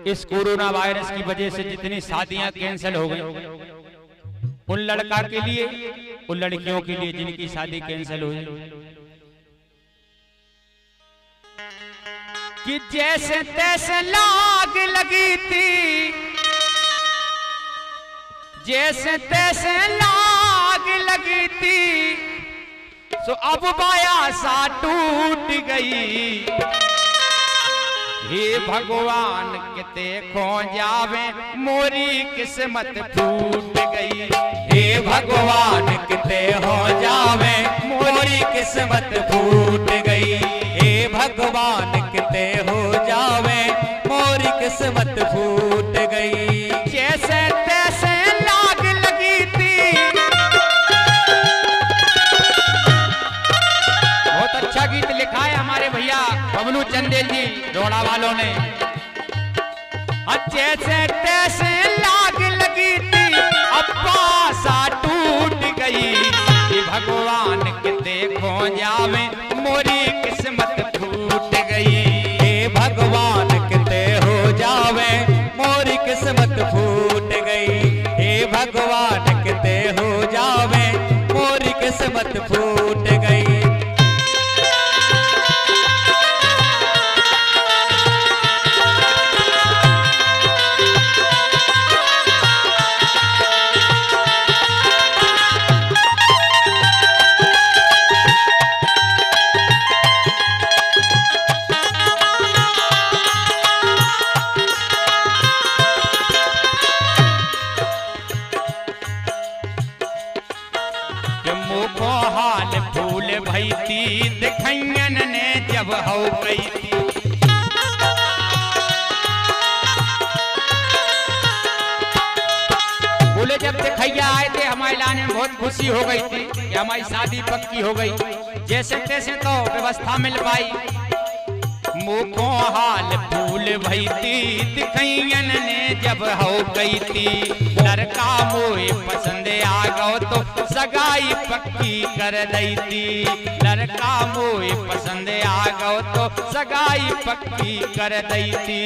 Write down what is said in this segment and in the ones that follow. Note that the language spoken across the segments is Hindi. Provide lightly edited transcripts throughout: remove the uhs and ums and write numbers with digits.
इस कोरोना वायरस की वजह से जितनी शादियां कैंसिल हो गई, उन लड़का के लिए, उन लड़कियों के लिए जिनकी शादी कैंसिल हुई, कि जैसे तैसे लाग लगी थी, जैसे तैसे लाग लगी थी, सो अब बाया सा टूट गई। हे भगवान किते खो जावे मोरी किस्मत फूट गई। हे भगवान किते हो जावे मोरी किस्मत फूट गई। हे भगवान किते हो जावे मोरी किस्मत फूट गई। जैसे तैसे लाग लगी थी। बहुत अच्छा गीत लिखा है हमारे भैया बबलू चंदेल जी रोड़ा वालों ने। जैसे तैसे लाग लगी थी, अब्बा सा टूट गई। ये भगवान के देखो जावे मोरी किस्मत फूट गई। हे भगवान किते हो जावे मोरी किस्मत फूट गई। हे भगवान किते हो जावे मोरी किस्मत फूट गई। दिखैयन ने जब हो गई थी। बोले जब दिखैया आए थे हमारे लाने में बहुत खुशी हो गई थी कि हमारी शादी पक्की हो गई। जैसे तैसे तो व्यवस्था मिल पाई। मुखो हाल फूल भई थी दिखैयन ने जब हो गई थी। लड़का मोए पसंद आ गो तो सगाई पक्की कर दी थी। लड़का मोए पसंद आ गो तो सगाई पक्की कर दी थी।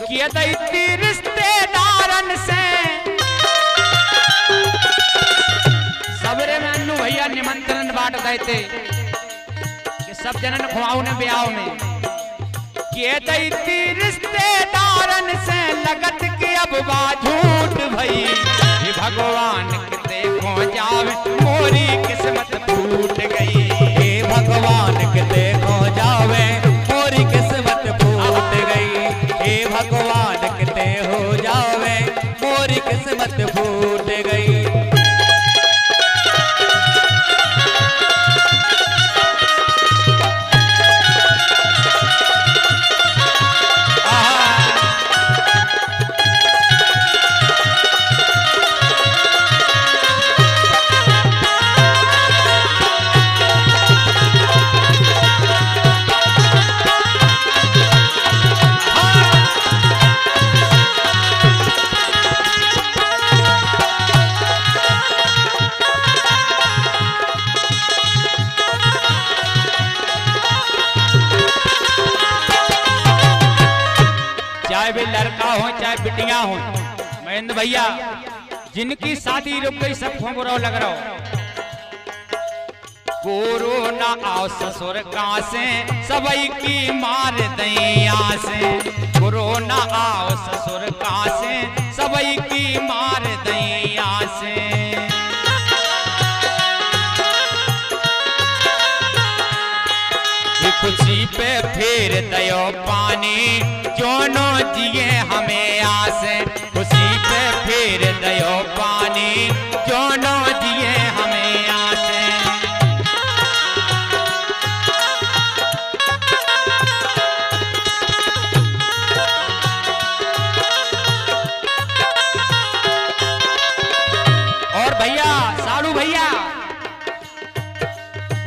किया दी रिश्तेदारन से सबरे में अन्नू भैया निमंत्रण बांट गए थे कि सब जनन खुआऊ ने ब्याह में। किए दी रिश्तेदारन से लगत के अब झूठ भई। हे भगवान किते खो जावे मोरी किस्मत फूट गई। हे भगवान किते खो जावे मोरी किस्मत फूट गई। हे भगवान किते हो जावे मोरी किस्मत फूट गई। चाहे वे लड़का हो चाहे बिटिया हो, महेंद्र भैया जिनकी शादी रुक गई सब बुरा लग रहा हो। कोरोना आओ ससुर कहाँ से सबई की मार दैया से। कोरोना आओ ससुर कहाँ से सबई की मार दैया से। खुशी पे फेर दयो पानी जोनो जिए हमें आसे। खुशी पे फेर दयो पानी जोनो जिए हमें आसे। और भैया साड़ू भैया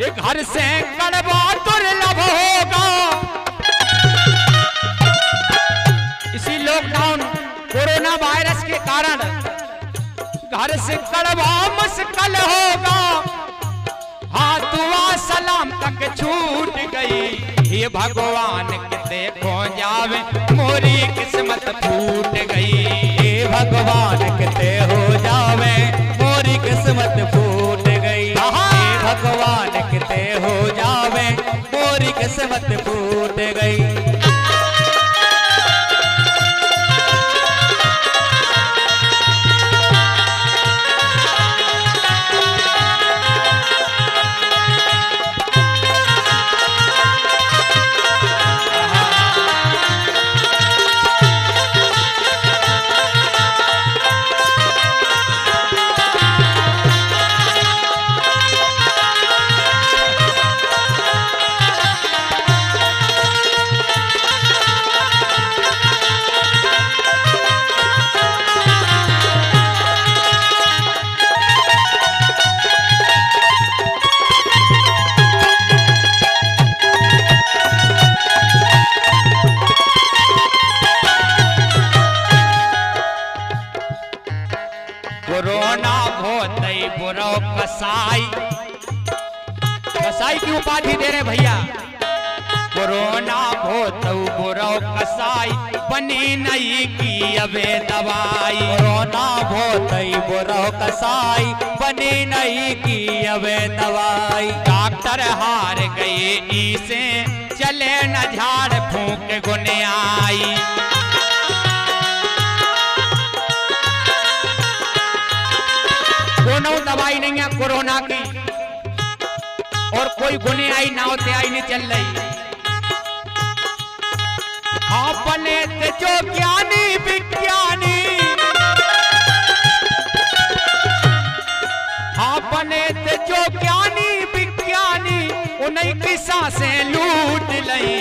एक घर से कड़वा दुर्लभ होगा। इसी लॉकडाउन कोरोना वायरस के कारण घर से कड़वा मुश्किल होगा, हाथुआ सलाम तक छूट गई। ये भगवान के देखो जावे मोरी किस्मत फूट गई। हे भगवान किते हो जावे मोरी किस्मत फूट गई। हे भगवान किते हो जावे मोरी किस्मत फूट गई। कोरोना भोतई बुरो कसाई, कसाई की उपाधि दे रहे भैया। कोरोना भोतऊ बुरो कसाई, बनी नहीं की अबे दवाई। कोरोना भोतई बुरो कसाई, बनी नहीं की अबे दवाई। डॉक्टर हार गए इसे, चले न झाड़ फूंक गुने आई। कोनो दवाई नहीं है कोरोना की, और कोई गुने आई ना होते आई नहीं चल रही। अपने से जो ज्ञानी विज्ञानी, अपने से जो ज्ञानी विज्ञानी, उन्हीं की सांसें लूट लई।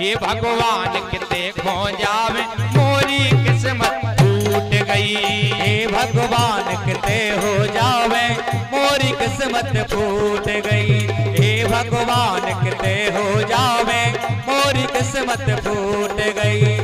ये भगवान के देखो जावे मोरी किस्मत फूट गई। हे भगवान किते हो जावे मोरी किस्मत फूट गई। हे भगवान किते हो जावे मोरी किस्मत फूट गई।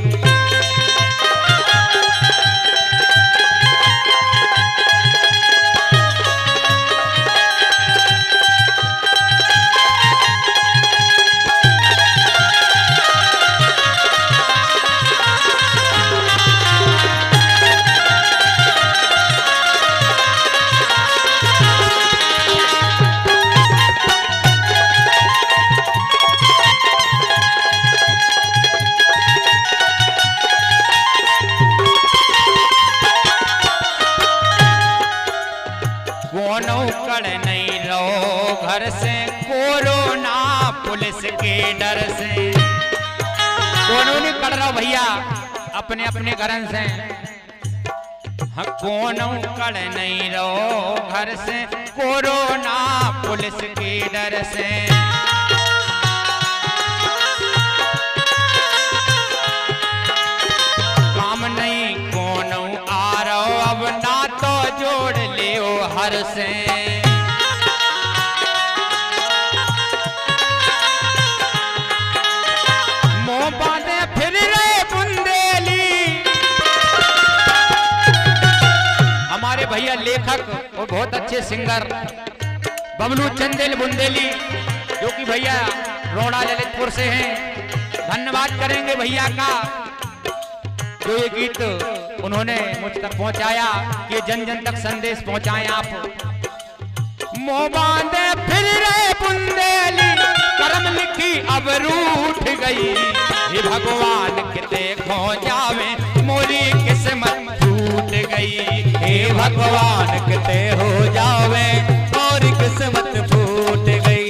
कड़ नहीं रहो घर से, कोरोना पुलिस के डर से। कोनो नहीं कड़ रहो भैया अपने अपने घरन से। हाँ कोनो कड़ नहीं रहो घर से, कोरोना पुलिस के डर से। काम नहीं कोनो आ रहो, अब ना तो जोड़ लियो हर से। मोह बांधे फिर रहे बुंदेली, हमारे भैया लेखक और बहुत अच्छे सिंगर बबलू चंदेल बुंदेली, जो कि भैया रोड़ा ललितपुर से हैं। धन्यवाद करेंगे भैया का, जो ये गीत उन्होंने मुझ तक पहुंचाया, ये जन जन तक संदेश पहुंचाएं आप। मोह बांधे फिर रहे बुंदेली, कर्म लिखी अब रूठ गई। हे भगवान के देखो जावे मोरी किस्मत फूट गई। हे भगवान किते हो जावे मोरी किस्मत फूट गई।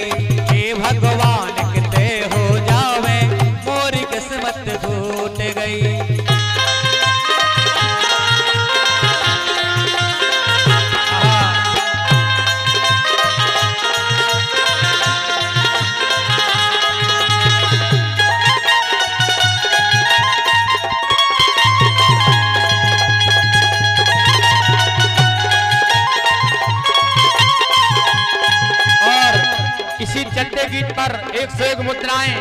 हे भगवान किते हो जावे मोरी किस्मत फूट गई। इसी चलते गीत पर 101 मुद्राएं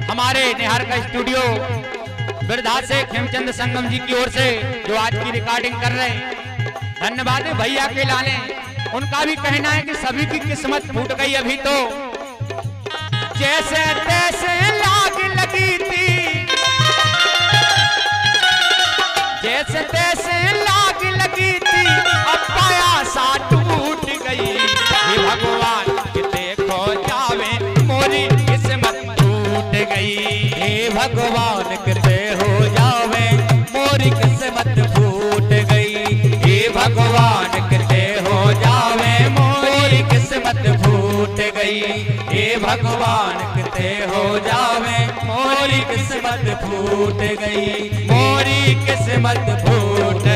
हमारे निहार का स्टूडियो वृद्धा से खेमचंद संगम जी की ओर से जो आज की रिकॉर्डिंग कर रहे हैं, धन्यवाद है भैया के लाने। उनका भी कहना है कि सभी की किस्मत फूट गई अभी तो, जैसे तैसे लाग लगी थी, जैसे तैसे लाग लगी थी, अब पाया सा टूट गई। हे भगवान देखो जावे मोरी किस्मत टूट गई। हे भगवान किते हो जावे मोरी किस्मत फूट गई। हे भगवान किते हो जावे मोरी किस्मत फूट गई। हे भगवान किते हो जावे मोरी किस्मत फूट गई। मोरी किस्मत फूट